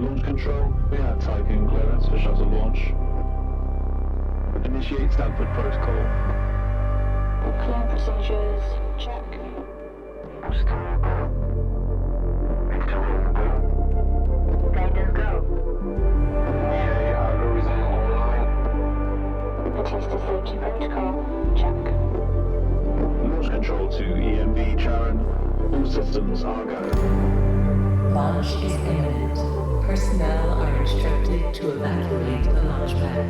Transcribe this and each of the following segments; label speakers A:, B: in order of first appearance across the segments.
A: Launch control, we have Tycoon clearance for shuttle launch. Initiate Stanford protocol.
B: Clear procedures, check. Guidance go.
A: EA algorithm online.
B: Batista safety protocol, check.
A: Launch control to EMB Charon. All systems are go.
C: Launch is imminent. Personnel are instructed to evacuate the launch pad.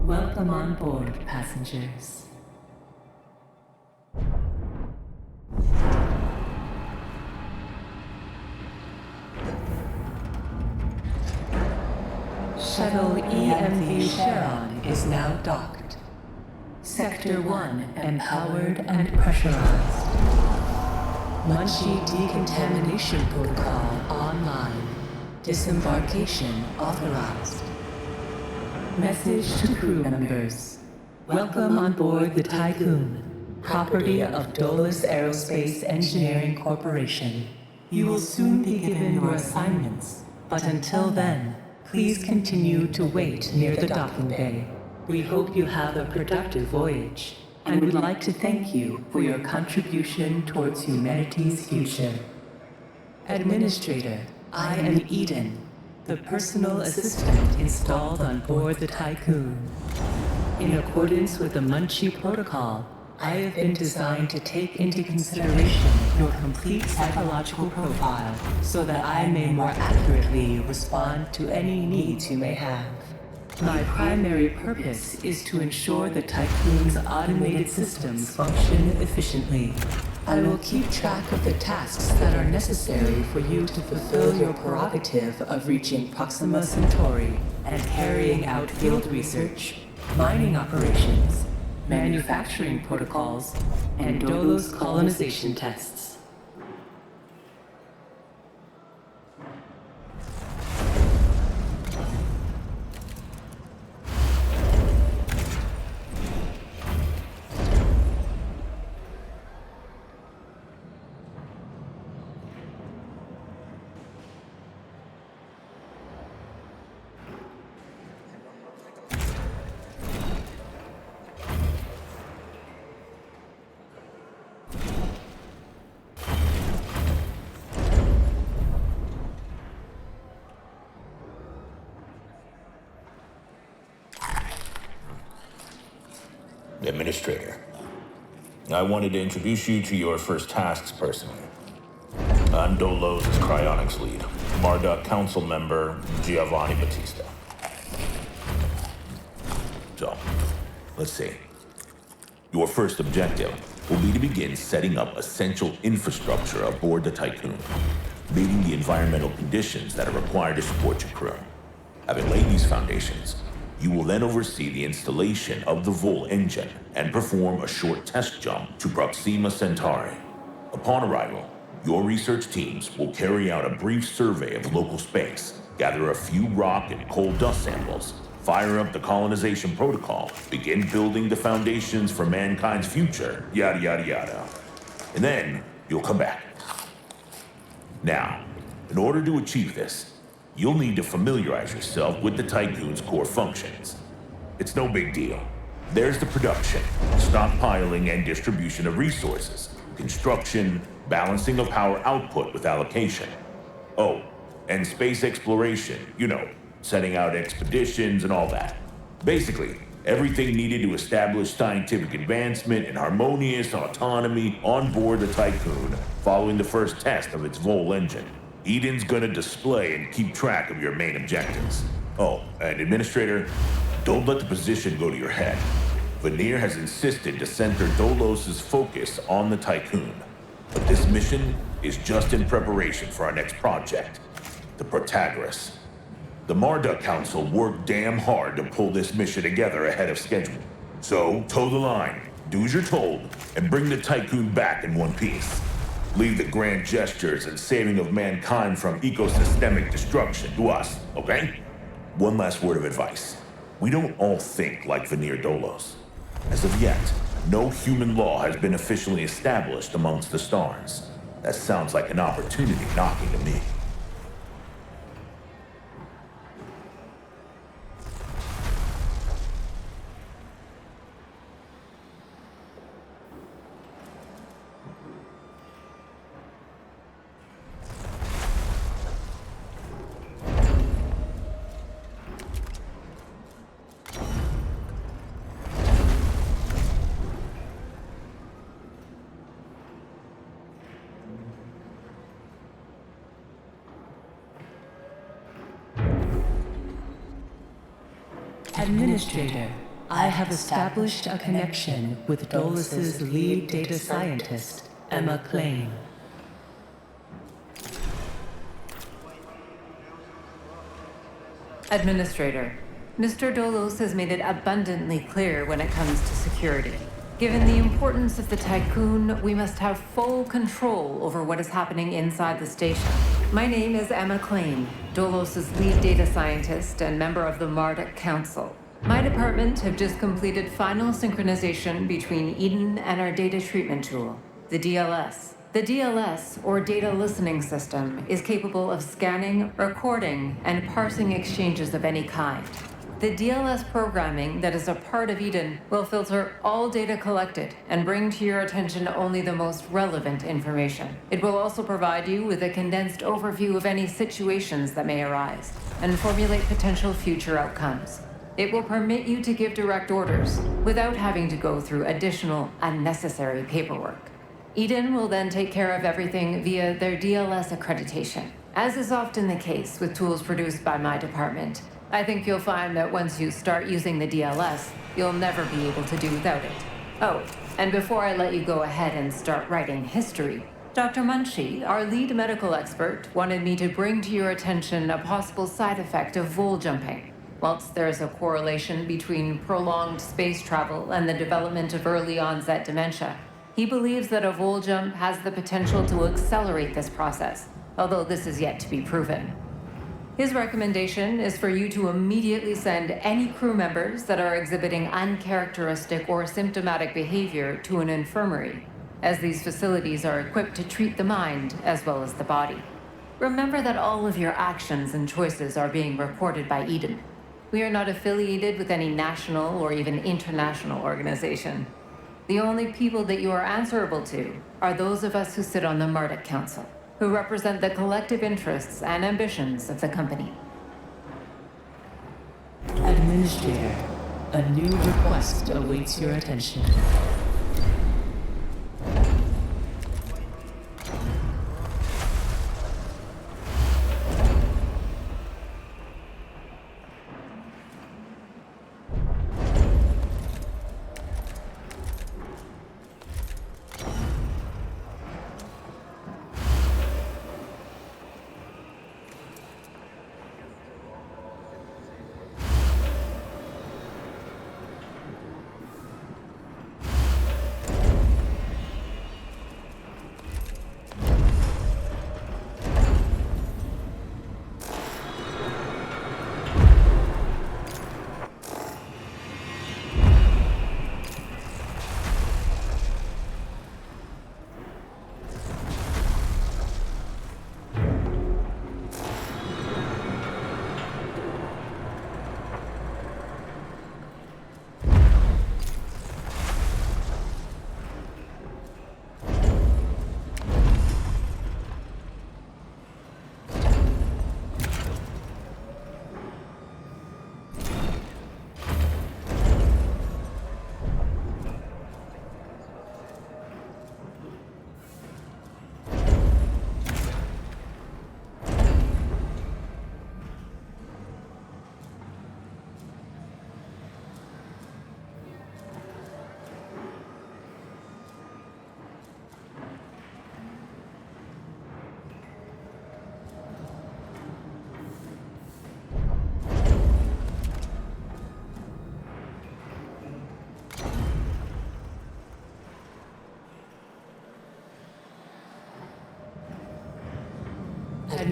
C: Welcome on board, passengers. Shuttle EMV Charon is now docked. Sector 1 empowered and pressurized. Munchie decontamination protocol online. Disembarkation authorized. Message to crew members. Welcome on board the Tycoon, property of Dolus Aerospace Engineering Corporation. You will soon be given your assignments, but until then, please continue to wait near the docking bay. We hope you have a productive voyage, and would like to thank you for your contribution towards humanity's future. Administrator, I am Eden, the personal assistant installed on board the Tycoon. In accordance with the Munchie Protocol, I have been designed to take into consideration your complete psychological profile so that I may more accurately respond to any needs you may have. My primary purpose is to ensure the Tycoon's automated systems function efficiently. I will keep track of the tasks that are necessary for you to fulfill your prerogative of reaching Proxima Centauri and carrying out field research, mining operations, manufacturing protocols, and Dolos colonization tests.
D: Administrator, I wanted to introduce you to your first tasks personally. I'm Dolos' cryonics lead, Marduk council member Giovanni Batista. So, let's see. Your first objective will be to begin setting up essential infrastructure aboard the Tycoon, meeting the environmental conditions that are required to support your crew. Having laid these foundations, you will then oversee the installation of the Vol engine and perform a short test jump to Proxima Centauri. Upon arrival, your research teams will carry out a brief survey of local space, gather a few rock and coal dust samples, fire up the colonization protocol, begin building the foundations for mankind's future, yada yada yada. And then you'll come back. Now, in order to achieve this, you'll need to familiarize yourself with the Tycoon's core functions. It's no big deal. There's the production, stockpiling and distribution of resources, construction, balancing of power output with allocation. Oh, and space exploration, setting out expeditions and all that. Basically, everything needed to establish scientific advancement and harmonious autonomy on board the Tycoon following the first test of its Vol engine. Eden's gonna display and keep track of your main objectives. Oh, and Administrator, don't let the position go to your head. Veneer has insisted to center Dolos's focus on the Tycoon. But this mission is just in preparation for our next project, the Protagoras. The Marduk Council worked damn hard to pull this mission together ahead of schedule. So, toe the line, do as you're told, and bring the Tycoon back in one piece. Leave the grand gestures and saving of mankind from ecosystemic destruction to us, okay? One last word of advice. We don't all think like Veneer Dolos. As of yet, no human law has been officially established amongst the stars. That sounds like an opportunity knocking to me.
C: Administrator, I have established a connection with Dolos's lead data scientist, Emma Klein.
E: Administrator, Mr. Dolos has made it abundantly clear when it comes to security. Given the importance of the Tycoon, we must have full control over what is happening inside the station. My name is Emma Klein, Dolos's lead data scientist and member of the Marduk Council. My department have just completed final synchronization between Eden and our data treatment tool, the DLS. The DLS, or Data Listening System, is capable of scanning, recording, and parsing exchanges of any kind. The DLS programming that is a part of Eden will filter all data collected and bring to your attention only the most relevant information. It will also provide you with a condensed overview of any situations that may arise and formulate potential future outcomes. It will permit you to give direct orders without having to go through additional unnecessary paperwork. Eden will then take care of everything via their DLS accreditation. As is often the case with tools produced by my department, I think you'll find that once you start using the DLS, you'll never be able to do without it. Oh, and before I let you go ahead and start writing history, Dr. Munchie, our lead medical expert, wanted me to bring to your attention a possible side effect of vol jumping. Whilst there is a correlation between prolonged space travel and the development of early onset dementia, he believes that a vol jump has the potential to accelerate this process, although this is yet to be proven. His recommendation is for you to immediately send any crew members that are exhibiting uncharacteristic or symptomatic behavior to an infirmary, as these facilities are equipped to treat the mind as well as the body. Remember that all of your actions and choices are being reported by Eden. We are not affiliated with any national or even international organization. The only people that you are answerable to are those of us who sit on the Marduk Council, who represent the collective interests and ambitions of the company.
C: Administrator, a new request awaits your attention.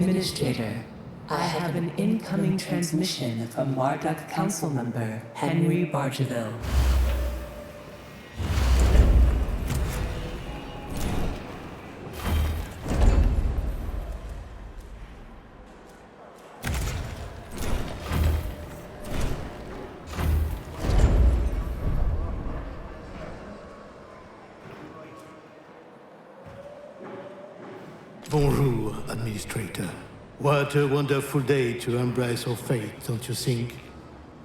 C: Administrator, I have an incoming transmission from Marduk Council member Henry Bargeville.
F: Bonjour, Administrator. What a wonderful day to embrace our fate, don't you think?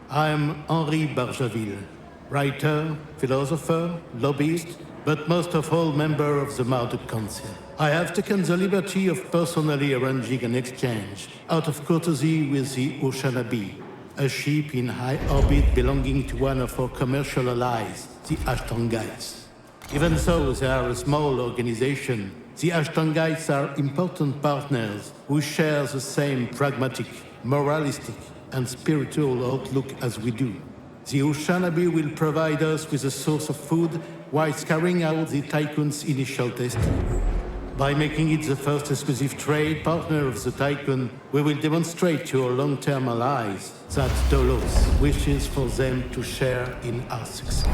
F: I'm Henri Bargeville, writer, philosopher, lobbyist, but most of all member of the Marduk Council. I have taken the liberty of personally arranging an exchange out of courtesy with the Oceanabe, a ship in high orbit belonging to one of our commercial allies, the Ashtongites. Even though they are a small organization, the Ashtongites are important partners who share the same pragmatic, moralistic, and spiritual outlook as we do. The Oceanabe will provide us with a source of food whilst carrying out the Tycoon's initial testing. By making it the first exclusive trade partner of the Tycoon, we will demonstrate to our long-term allies that Dolos wishes for them to share in our success.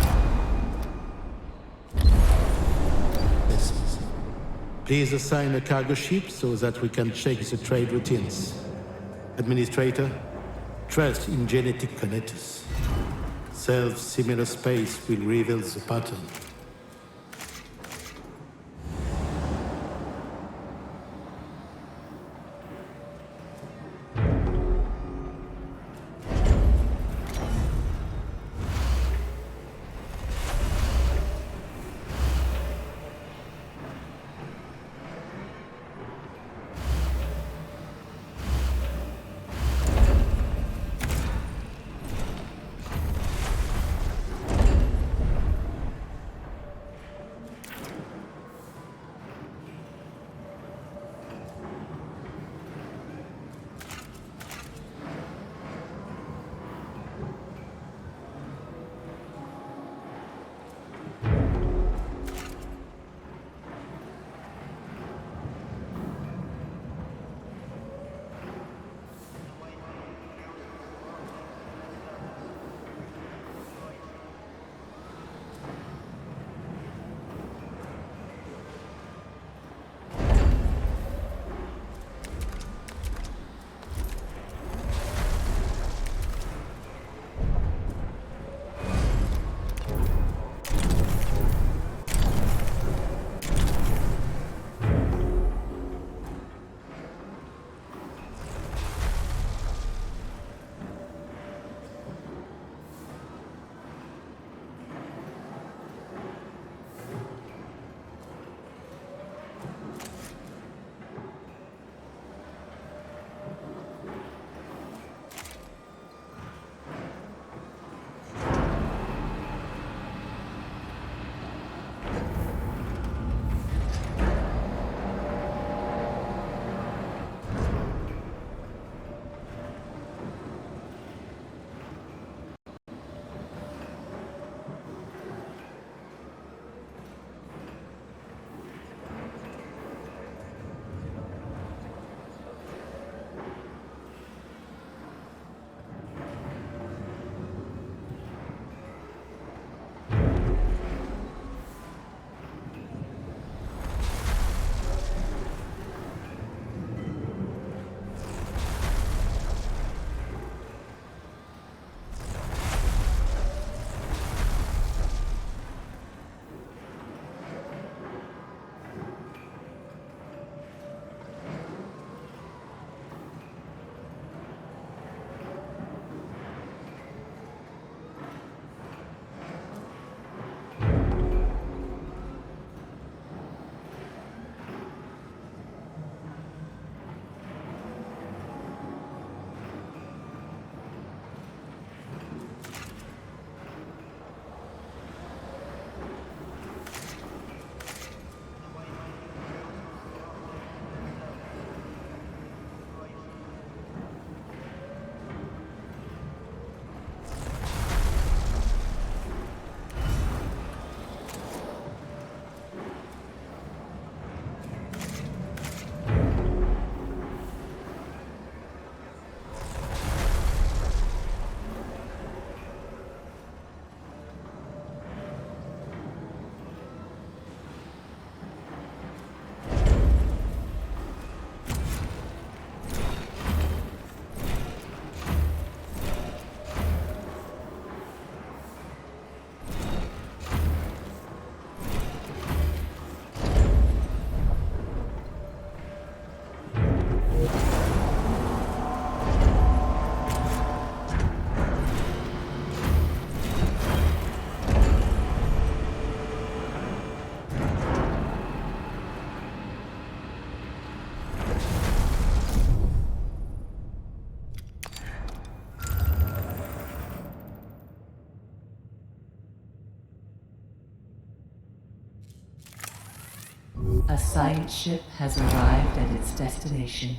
F: Please assign a cargo ship so that we can check the trade routines. Administrator, trust in genetic connectors. Self-similar space will reveal the pattern.
C: A science ship has arrived at its destination.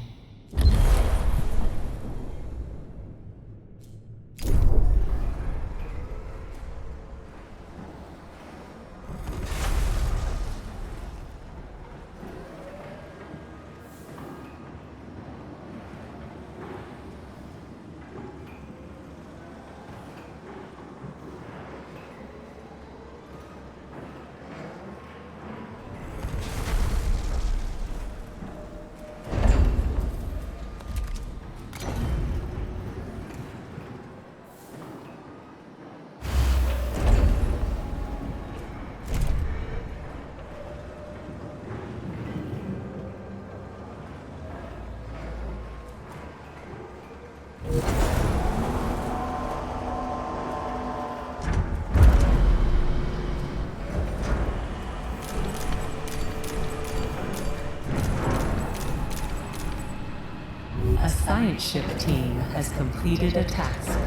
C: A science ship team has completed a task.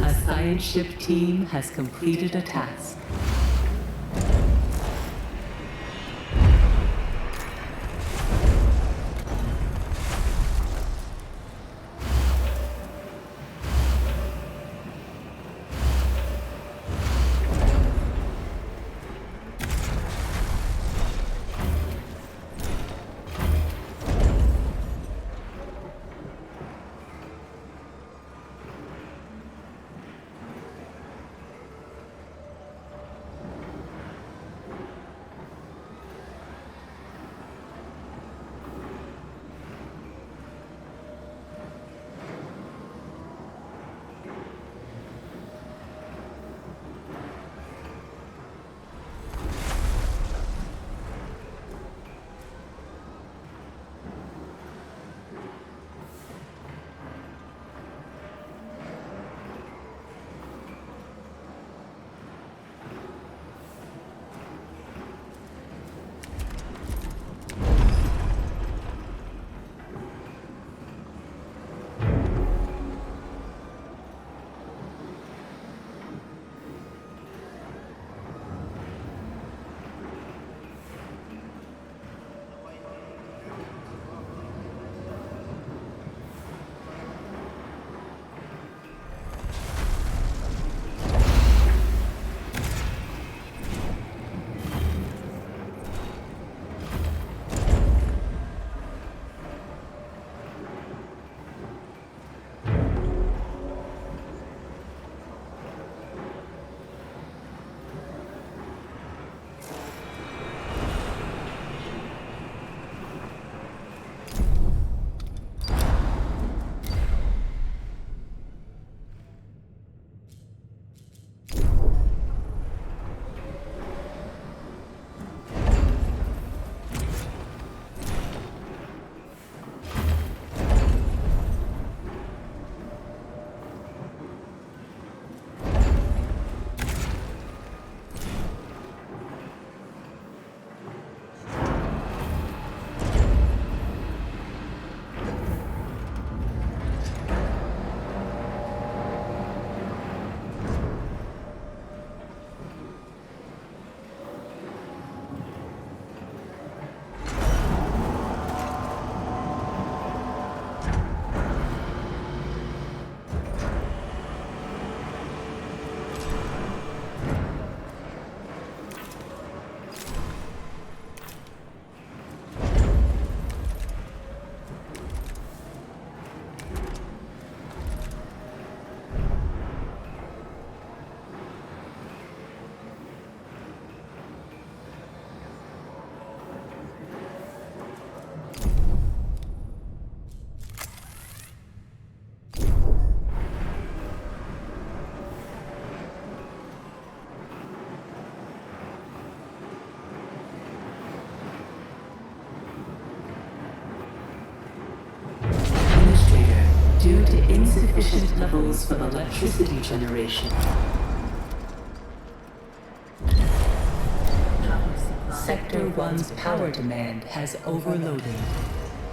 C: A science ship team has completed a task. sufficient levels of electricity generation. Sector 1's power demand has overloaded.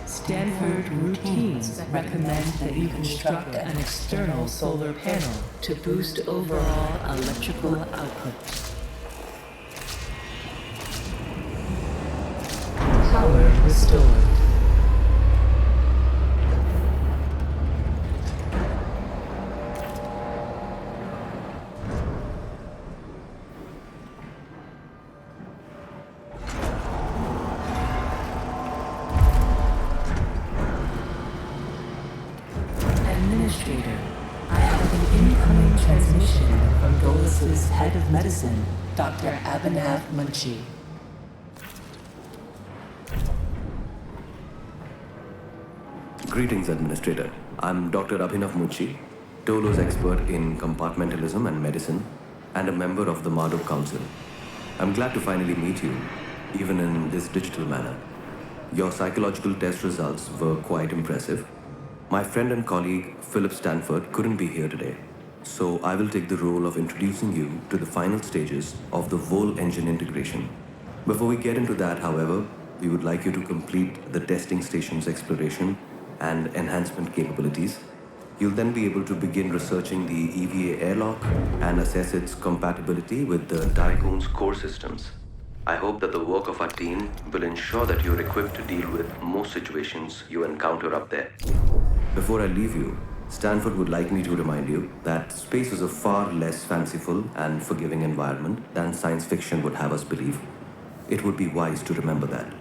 C: Stanford routines recommend that you construct an external solar panel to boost overall electrical output. Power restored. Administrator, I have an incoming transmission from Dolus's head of medicine, Dr. Abhinav Munshi.
G: Greetings, Administrator. I'm Dr. Abhinav Munshi, Dolo's expert in compartmentalism and medicine, and a member of the Marduk Council. I'm glad to finally meet you, even in this digital manner. Your psychological test results were quite impressive. My friend and colleague, Philip Stanford, couldn't be here today, so I will take the role of introducing you to the final stages of the Vol engine integration. Before we get into that, however, we would like you to complete the testing station's exploration and enhancement capabilities. You'll then be able to begin researching the EVA airlock and assess its compatibility with the Tycoon's core systems. I hope that the work of our team will ensure that you're equipped to deal with most situations you encounter up there. Before I leave you, Stanford would like me to remind you that space is a far less fanciful and forgiving environment than science fiction would have us believe. It would be wise to remember that.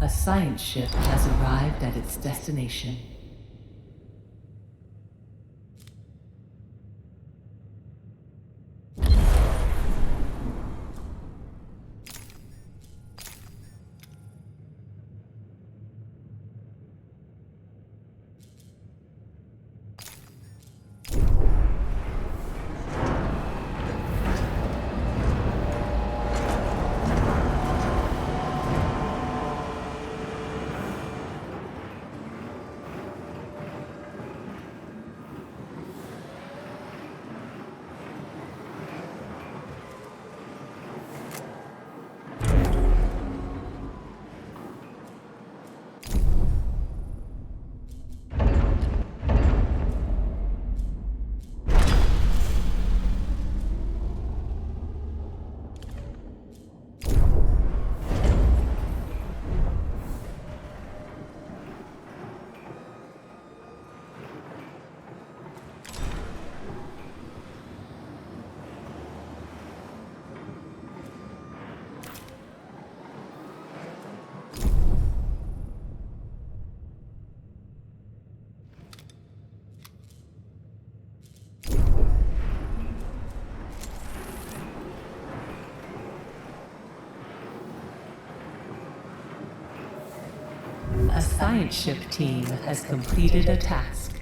C: A science ship has arrived at its destination. A science ship team has completed a task.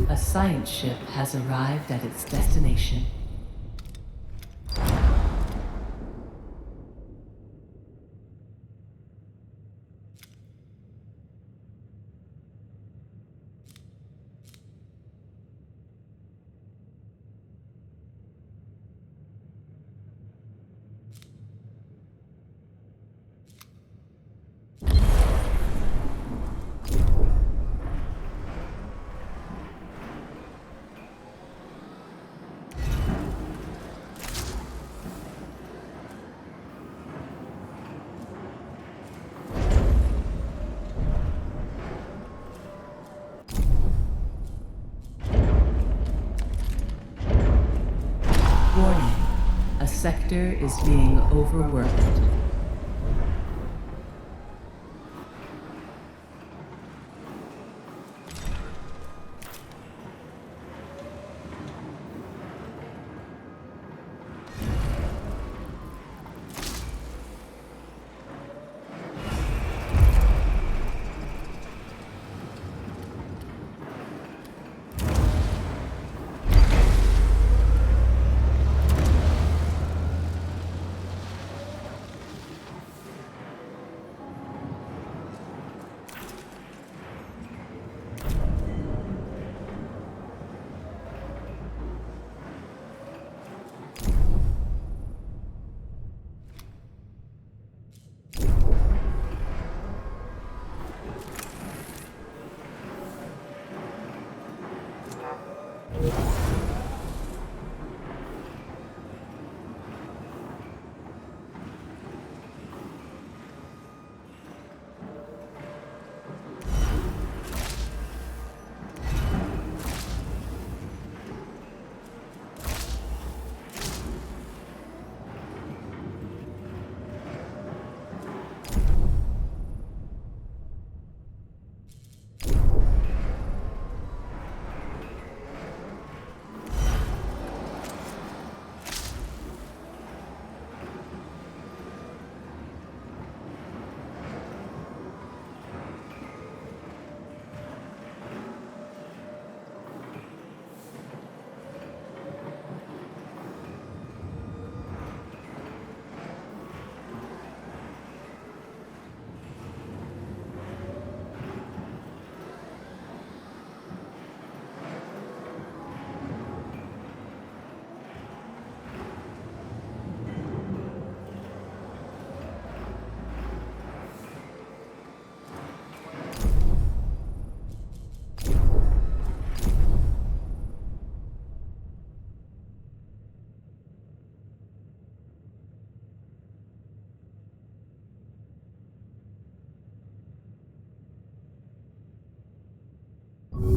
C: A science ship has arrived at its destination. Warning. A sector is being overworked.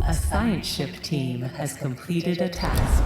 C: A science ship team has completed a task.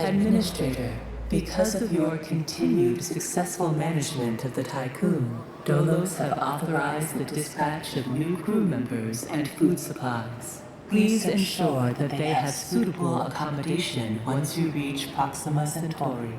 C: Administrator, because of your continued successful management of the Tycoon, Dolos have authorized the dispatch of new crew members and food supplies. Please ensure that they have suitable accommodation once you reach Proxima Centauri.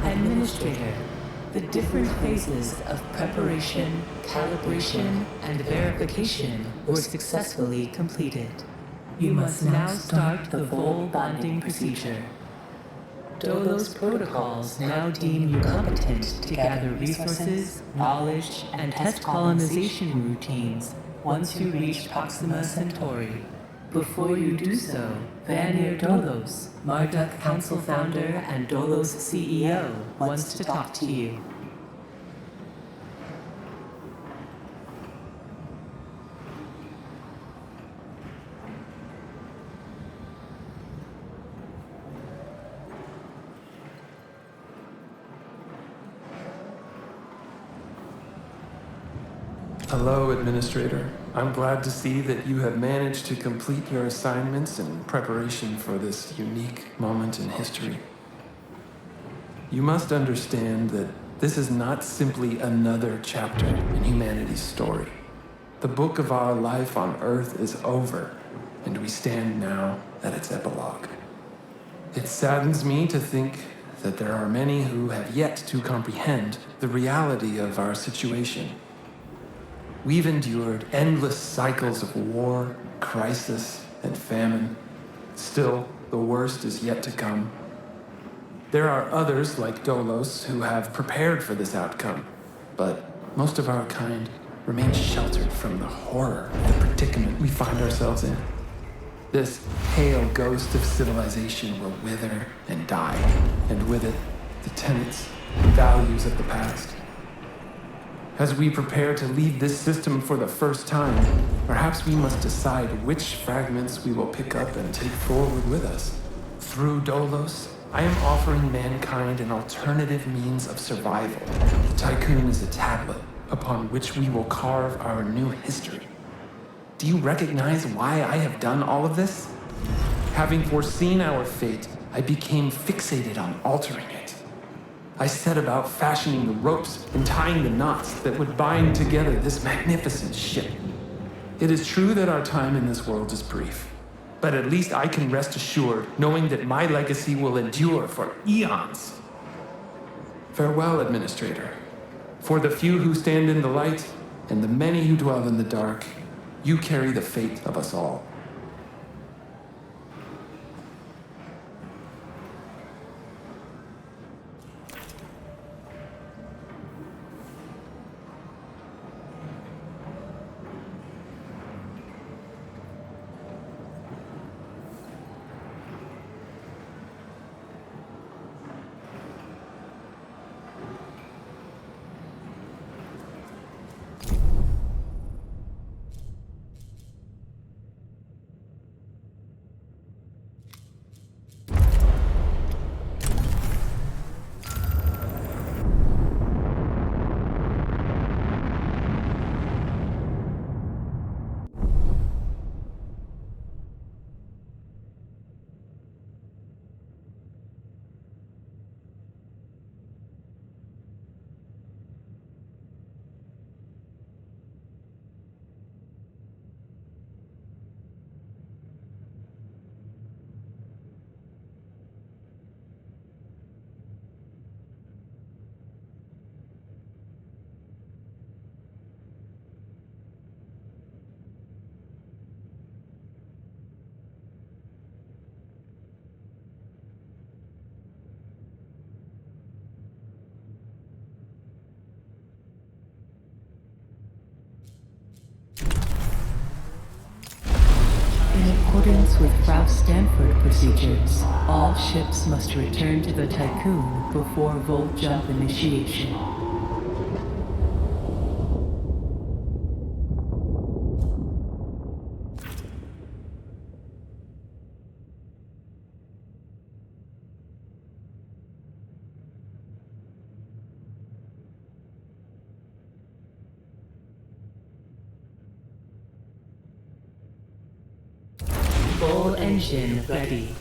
C: Administrator, the different phases of preparation, calibration, and verification were successfully completed. You must now start the full bonding procedure. Dolos protocols now deem you competent to gather resources, knowledge, and test colonization routines once you reach Proxima Centauri. Before you do so, Vanir Dolos, Marduk Council founder and Dolos CEO, wants to talk to you.
H: Hello, Administrator. I'm glad to see that you have managed to complete your assignments in preparation for this unique moment in history. You must understand that this is not simply another chapter in humanity's story. The book of our life on Earth is over, and we stand now at its epilogue. It saddens me to think that there are many who have yet to comprehend the reality of our situation. We've endured endless cycles of war, crisis, and famine. Still, the worst is yet to come. There are others, like Dolos, who have prepared for this outcome, but most of our kind remain sheltered from the horror of the predicament we find ourselves in. This pale ghost of civilization will wither and die, and with it, the tenets and values of the past. As we prepare to leave this system for the first time, perhaps we must decide which fragments we will pick up and take forward with us. Through Dolos, I am offering mankind an alternative means of survival. The Tycoon is a tablet upon which we will carve our new history. Do you recognize why I have done all of this? Having foreseen our fate, I became fixated on altering it. I set about fashioning the ropes and tying the knots that would bind together this magnificent ship. It is true that our time in this world is brief, but at least I can rest assured knowing that my legacy will endure for eons. Farewell, Administrator. For the few who stand in the light and the many who dwell in the dark, you carry the fate of us all.
C: compliance with Ralph Stanford procedures, all ships must return to the Tycoon before Volt Jump initiation. Full engine ready.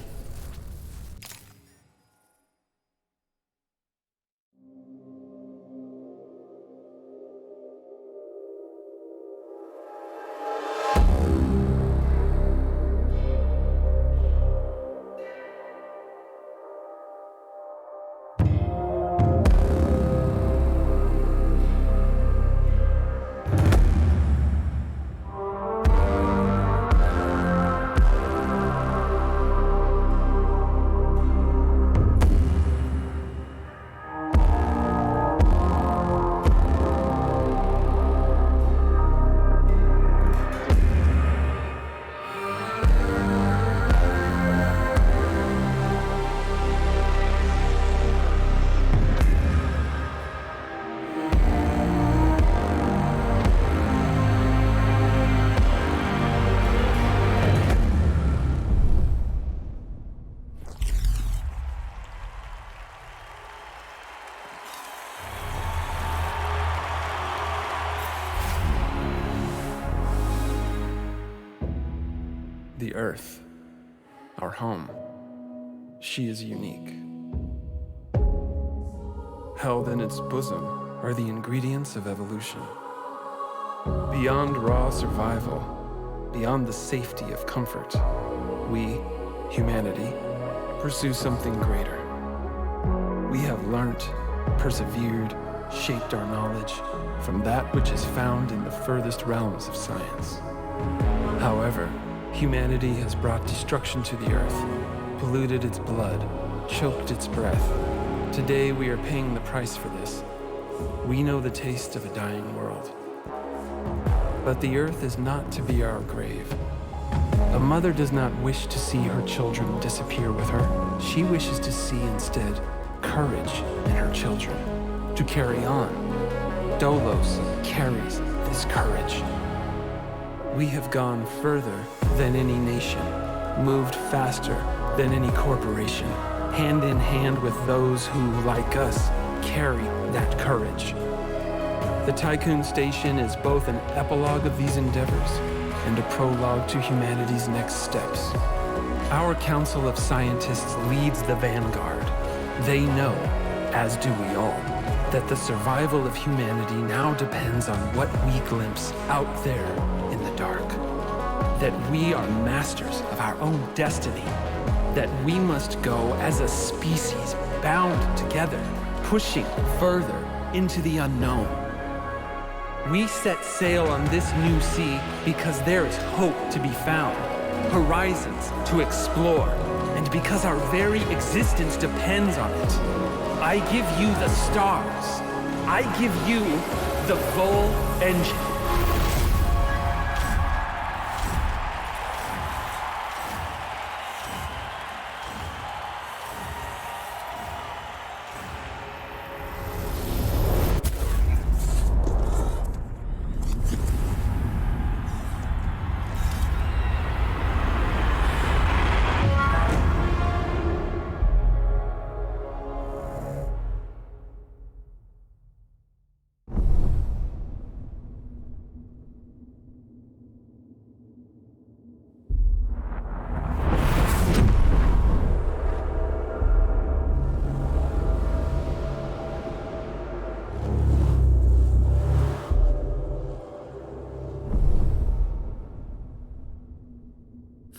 H: The Earth, our home, she is unique. Held in its bosom are the ingredients of evolution. Beyond raw survival, beyond the safety of comfort, we, humanity, pursue something greater. We have learnt, persevered, shaped our knowledge from that which is found in the furthest realms of science. However, humanity has brought destruction to the earth, polluted its blood, choked its breath. Today we are paying the price for this. We know the taste of a dying world. But the earth is not to be our grave. A mother does not wish to see her children disappear with her. She wishes to see instead courage in her children, to carry on. Dolos carries this courage. We have gone further than any nation, moved faster than any corporation, hand in hand with those who, like us, carry that courage. The Tycoon Station is both an epilogue of these endeavors and a prologue to humanity's next steps. Our Council of Scientists leads the vanguard. They know, as do we all, that the survival of humanity now depends on what we glimpse out there in the dark. That we are masters of our own destiny. That we must go as a species bound together, pushing further into the unknown. We set sail on this new sea because there is hope to be found, horizons to explore, and because our very existence depends on it. I give you the stars. I give you the Vol engine.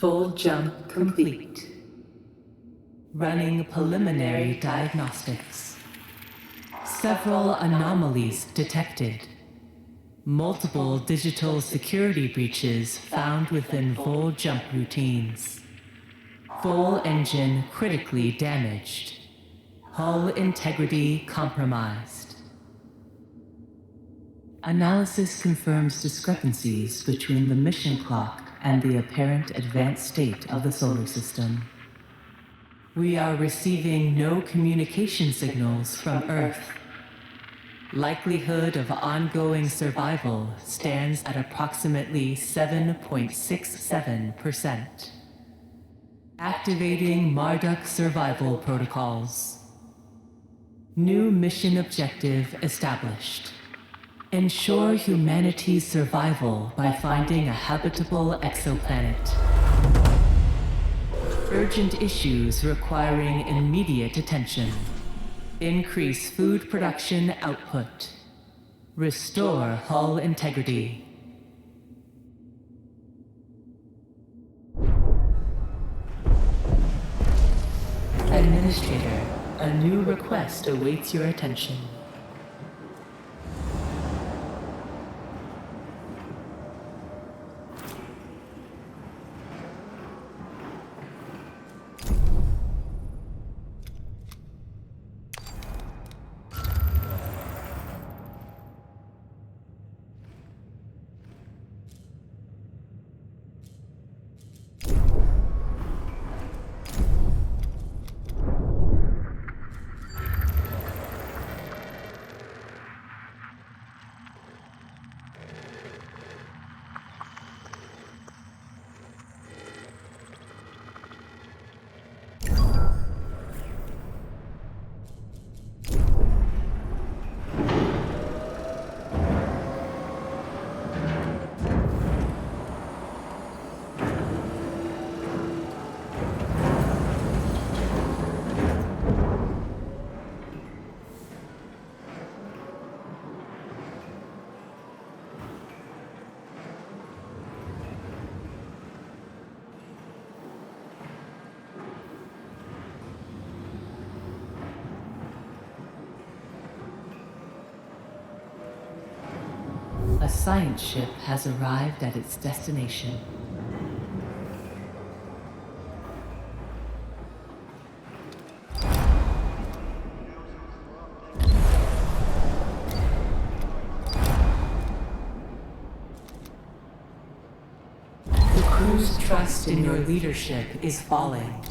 C: Full jump complete. Running preliminary diagnostics. Several anomalies detected. Multiple digital security breaches found within full jump routines. Full engine critically damaged. Hull integrity compromised. Analysis confirms discrepancies between the mission clock and the apparent advanced state of the solar system. We are receiving no communication signals from Earth. Likelihood of ongoing survival stands at approximately 7.67%. Activating Marduk survival protocols. New mission objective established. Ensure humanity's survival by finding a habitable exoplanet. Urgent issues requiring immediate attention. Increase food production output. Restore hull integrity. Administrator, a new request awaits your attention. A science ship has arrived at its destination. The crew's trust in your leadership is falling.